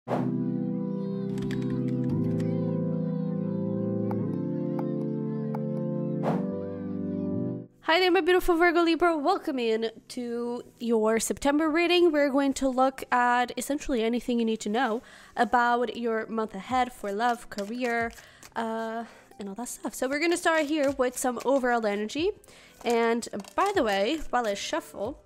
Hi there, my beautiful Virgo Libra. Welcome in to your September reading. We're going to look at essentially anything you need to know about your month ahead for love, career, and all that stuff. So we're going to start here with some overall energy. And by the way, while I shuffle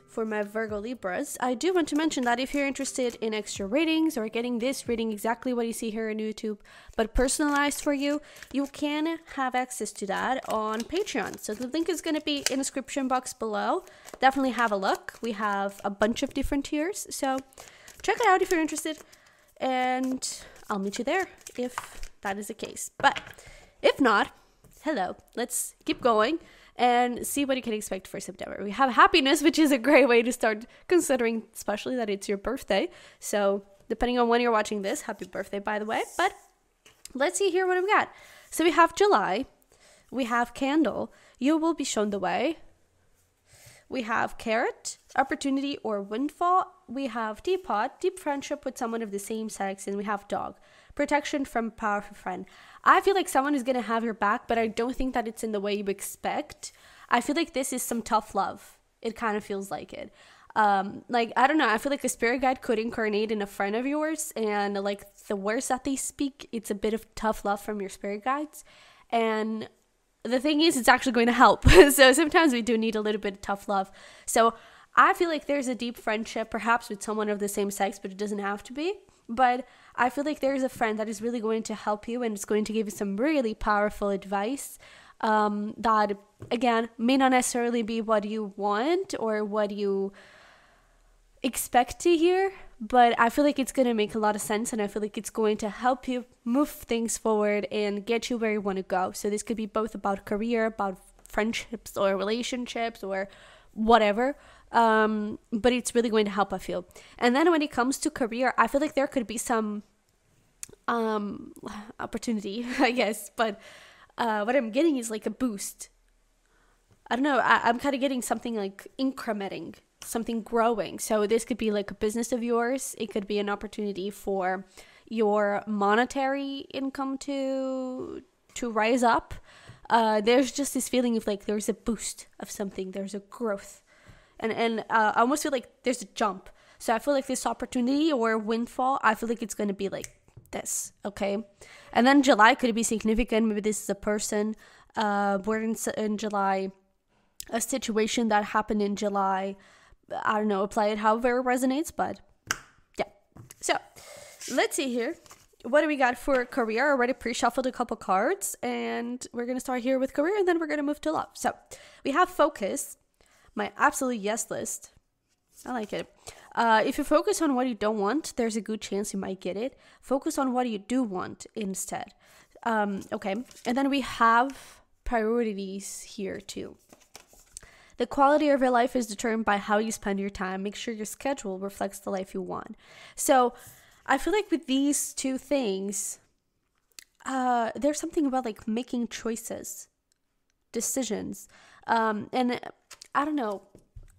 for my Virgo Libras, I do want to mention that if you're interested in extra readings or getting this reading exactly what you see here on YouTube, but personalized for you, you can have access to that on Patreon. So the link is going to be in the description box below. Definitely have a look. We have a bunch of different tiers, so check it out if you're interested, and I'll meet you there if that is the case. But if not, hello, let's keep going and see what you can expect for September. We have happiness, which is a great way to start, considering especially that it's your birthday. So depending on when you're watching this, happy birthday, by the way. But let's see here what we got. So we have July. We have Candle. You will be shown the way. We have Carrot, Opportunity or Windfall. We have Teapot, Deep Friendship with someone of the same sex. And we have Dog, Protection from a Powerful Friend. I feel like someone is going to have your back, but I don't think that it's in the way you expect. I feel like this is some tough love. It kind of feels like it. Like, I don't know. I feel like a spirit guide could incarnate in a friend of yours, and like the words that they speak, it's a bit of tough love from your spirit guides. And the thing is, it's actually going to help. So sometimes we do need a little bit of tough love. So I feel like there's a deep friendship, perhaps with someone of the same sex, but it doesn't have to be. But I feel like there's a friend that is really going to help you, and it's going to give you some really powerful advice that, again, may not necessarily be what you want or what you expect to hear, but I feel like it's going to make a lot of sense, and I feel like it's going to help you move things forward and get you where you want to go. So this could be both about career, about friendships or relationships or whatever, but it's really going to help, I feel. And then when it comes to career, I feel like there could be some opportunity, I guess, but what I'm getting is like a boost. I don't know, I'm kind of getting something like incrementing, something growing. So this could be like a business of yours. It could be an opportunity for your monetary income to rise up. There's just this feeling of like there's a boost of something, there's a growth, and I almost feel like there's a jump. So I feel like this opportunity or windfall, I feel like it's going to be like this, okay? And then July could be significant. Maybe this is a person born in July, a situation that happened in July. I don't know, apply it however it resonates, but yeah. So let's see here. What do we got for career? I already pre-shuffled a couple cards, and we're going to start here with career, and then we're going to move to love. So we have focus, my absolute yes list. I like it. If you focus on what you don't want, there's a good chance you might get it. Focus on what you do want instead. Okay. And then we have priorities here too. The quality of your life is determined by how you spend your time. Make sure your schedule reflects the life you want. So I feel like with these two things, there's something about like making choices, decisions. And I don't know,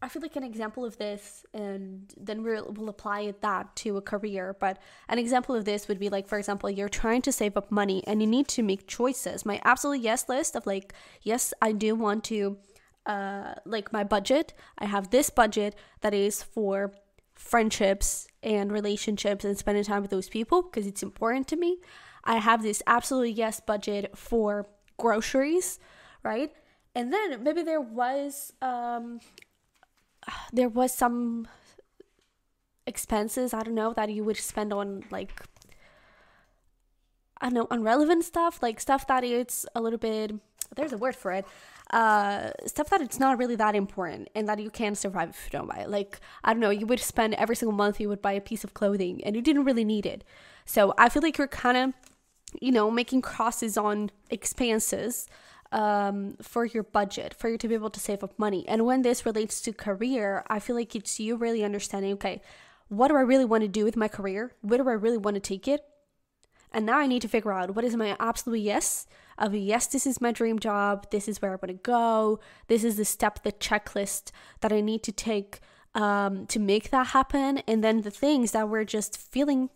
I feel like an example of this, and then we'll apply that to a career. But an example of this would be like, for example, you're trying to save up money and you need to make choices. My absolute yes list of like, yes, I do want to, like my budget. I have this budget that is for friendships and relationships and spending time with those people because it's important to me. I have this absolutely yes budget for groceries, right? And then maybe there was some expenses, I don't know, that you would spend on like, I don't know, unrelevant stuff, like stuff that it's a little bit, there's a word for it, stuff that it's not really that important and that you can't survive if you don't buy it. Like, I don't know, you would spend every single month, you would buy a piece of clothing and you didn't really need it. So I feel like you're kind of, you know, making crosses on expenses for your budget, for you to be able to save up money. And when this relates to career, I feel like it's you really understanding, okay, what do I really want to do with my career? Where do I really want to take it? And now I need to figure out what is my absolute yes of yes, this is my dream job. This is where I want to go. This is the checklist that I need to take to make that happen. And then the things that we're just feeling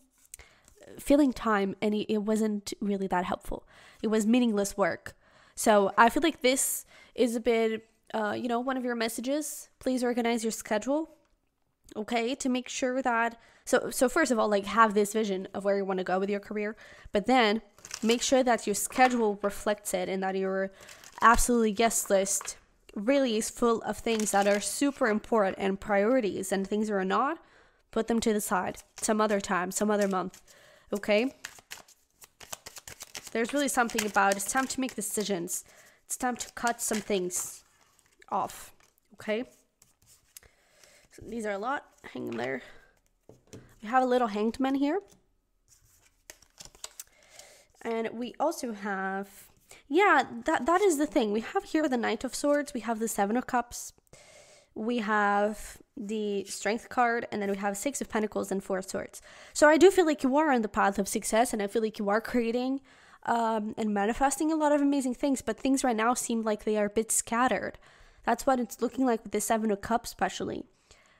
filling time and it wasn't really that helpful. It was meaningless work. So I feel like this is a bit, one of your messages. Please organize your schedule, okay, to make sure that, so first of all, like, have this vision of where you want to go with your career, but then make sure that your schedule reflects it and that your absolutely guest list really is full of things that are super important and priorities, and things that are not, put them to the side some other time, some other month, okay? There's really something about it's time to make decisions. It's time to cut some things off, okay? So these are a lot. Hang in there. We have a little hanged man here. And we also have, that is the thing. We have here the Knight of Swords. We have the Seven of Cups. We have the Strength card. And then we have Six of Pentacles and Four of Swords. So I do feel like you are on the path of success. And I feel like you are creating and manifesting a lot of amazing things. But things right now seem like they are a bit scattered. That's what it's looking like with the Seven of Cups especially.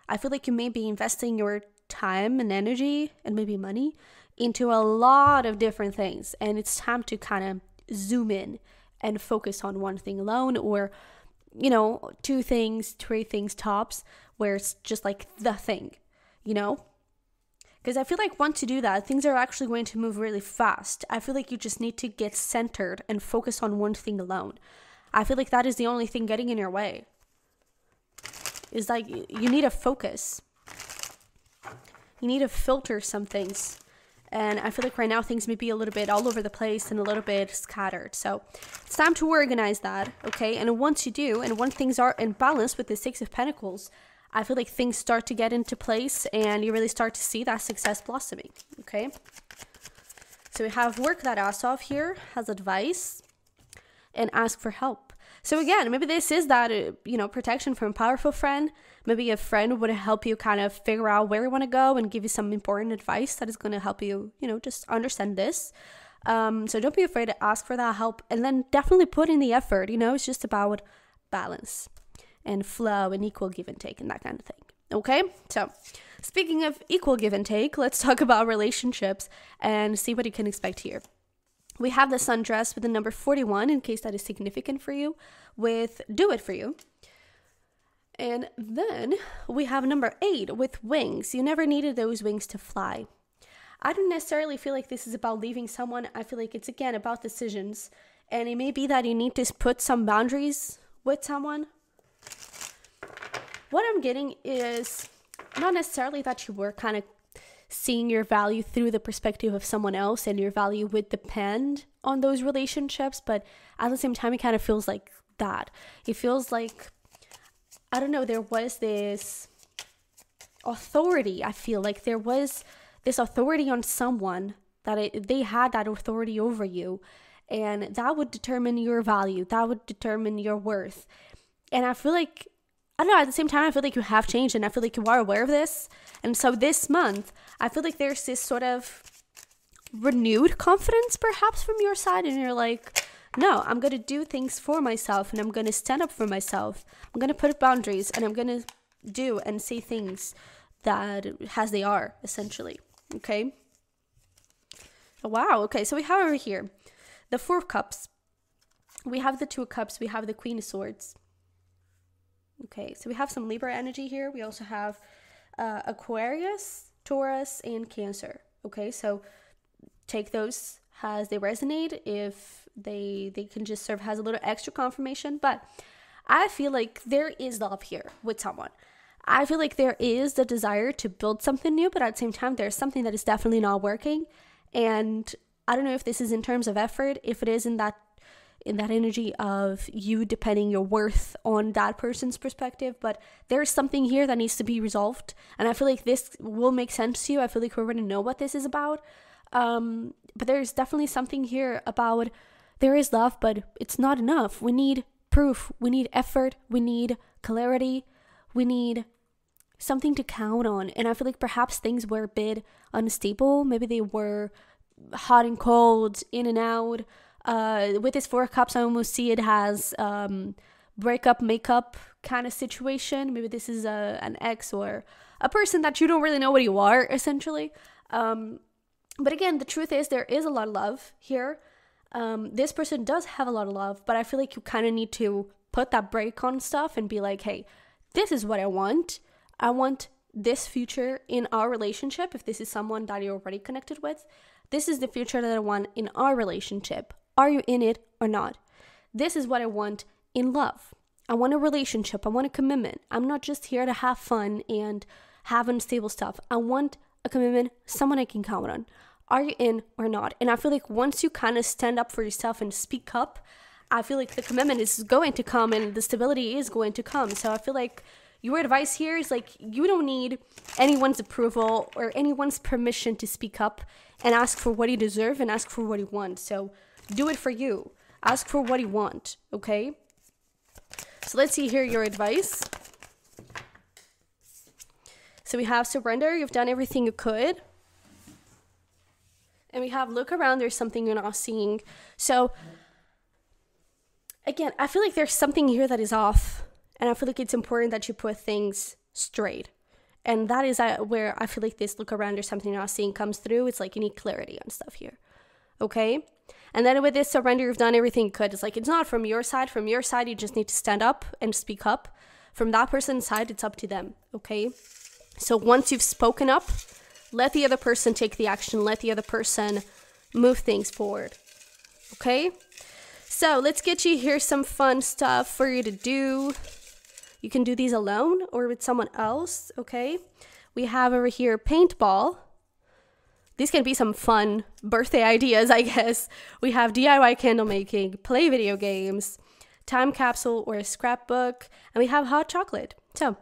I feel like you may be investing your time and energy and maybe money into a lot of different things, and it's time to kind of zoom in and focus on one thing alone, or 2 things, 3 things tops, where it's just like the thing, because I feel like once you do that, things are actually going to move really fast. I feel like you just need to get centered and focus on one thing alone. I feel like that is the only thing getting in your way. Is like you need to focus. You need to filter some things. And I feel like right now things may be a little bit all over the place and a little bit scattered. So it's time to organize that, okay? And once you do, and when things are in balance with the Six of Pentacles, I feel like things start to get into place and you really start to see that success blossoming, okay? So we have work that ass off here, has advice, and ask for help. So again, maybe this is that, protection from a powerful friend. Maybe a friend would help you kind of figure out where you want to go and give you some important advice that is going to help you, just understand this. So don't be afraid to ask for that help, and then definitely put in the effort. It's just about balance and flow and equal give and take and that kind of thing. Okay, so speaking of equal give and take, let's talk about relationships and see what you can expect here. We have the sundress with the number 41, in case that is significant for you, with Do It For You. And then we have number 8 with wings. You never needed those wings to fly. I don't necessarily feel like this is about leaving someone. I feel like it's, again, about decisions. And it may be that you need to put some boundaries with someone. What I'm getting is not necessarily that you were kind of seeing your value through the perspective of someone else and your value would depend on those relationships, but at the same time it kind of feels like that. It feels like, I don't know, there was this authority. I feel like there was this authority on someone that they had that authority over you, and that would determine your value, that would determine your worth. And I feel like, I don't know, at the same time, I feel like you have changed and I feel like you are aware of this. And so this month, I feel like there's this sort of renewed confidence perhaps from your side. And you're like, no, I'm going to do things for myself and I'm going to stand up for myself. I'm going to put boundaries and I'm going to do and say things that as they are, essentially. Okay. Wow. Okay. So we have over here the 4 of Cups. We have the 2 of Cups. We have the Queen of Swords. Okay, so we have some Libra energy here. We also have Aquarius, Taurus, and Cancer. Okay, so take those as they resonate. If they can just serve as a little extra confirmation. But I feel like there is love here with someone. I feel like there is the desire to build something new, but at the same time, there's something that is definitely not working. And I don't know if this is in terms of effort, if it is in that energy of you depending your worth on that person's perspective, but there's something here that needs to be resolved, and I feel like this will make sense to you. I feel like we already know what this is about, but there's definitely something here about there is love, but it's not enough. We need proof, we need effort, we need clarity, we need something to count on. And I feel like perhaps things were a bit unstable. Maybe they were hot and cold, in and out. With this 4 of Cups, I almost see it as breakup, makeup kind of situation. Maybe this is an ex or a person that you don't really know what you are, essentially. But again, the truth is there is a lot of love here. This person does have a lot of love, but I feel like you kind of need to put that break on stuff and be like, hey, this is what I want. I want this future in our relationship. If this is someone that you're already connected with, this is the future that I want in our relationship. Are you in it or not? This is what I want in love. I want a relationship. I want a commitment. I'm not just here to have fun and have unstable stuff. I want a commitment, someone I can count on. Are you in or not? And I feel like once you kind of stand up for yourself and speak up, I feel like the commitment is going to come and the stability is going to come. So I feel like your advice here is like, you don't need anyone's approval or anyone's permission to speak up and ask for what you deserve and ask for what you want. So do it for you. Ask for what you want, okay? So let's see here your advice. So we have surrender. You've done everything you could. And we have look around. There's something you're not seeing. So again, I feel like there's something here that is off. And I feel like it's important that you put things straight. And that is where I feel like this look around. There's something you're not seeing comes through. It's like you need clarity on stuff here. Okay? And then with this surrender, you've done everything you could. It's like, it's not from your side. From your side, you just need to stand up and speak up. From that person's side, it's up to them. Okay? So once you've spoken up, let the other person take the action. Let the other person move things forward. Okay? So let's get you here some fun stuff for you to do. You can do these alone or with someone else. Okay? We have over here paintball. These can be some fun birthday ideas, I guess. We have DIY candle making, play video games, time capsule or a scrapbook, and we have hot chocolate. So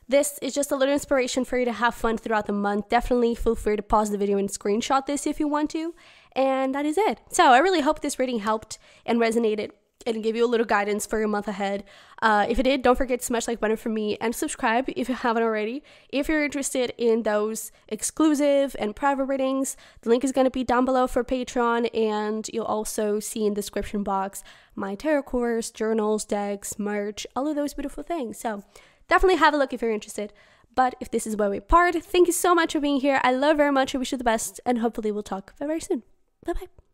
this is just a little inspiration for you to have fun throughout the month. Definitely feel free to pause the video and screenshot this if you want to. And that is it. So I really hope this reading helped and resonated and give you a little guidance for your month ahead. If it did, don't forget to smash the like button for me and subscribe if you haven't already. If you're interested in those exclusive and private readings, the link is going to be down below for Patreon, and you'll also see in the description box my tarot course, journals, decks, merch, all of those beautiful things. So definitely have a look if you're interested. But if this is where we part, thank you so much for being here. I love you very much. I wish you the best, and hopefully we'll talk very, very soon. Bye-bye.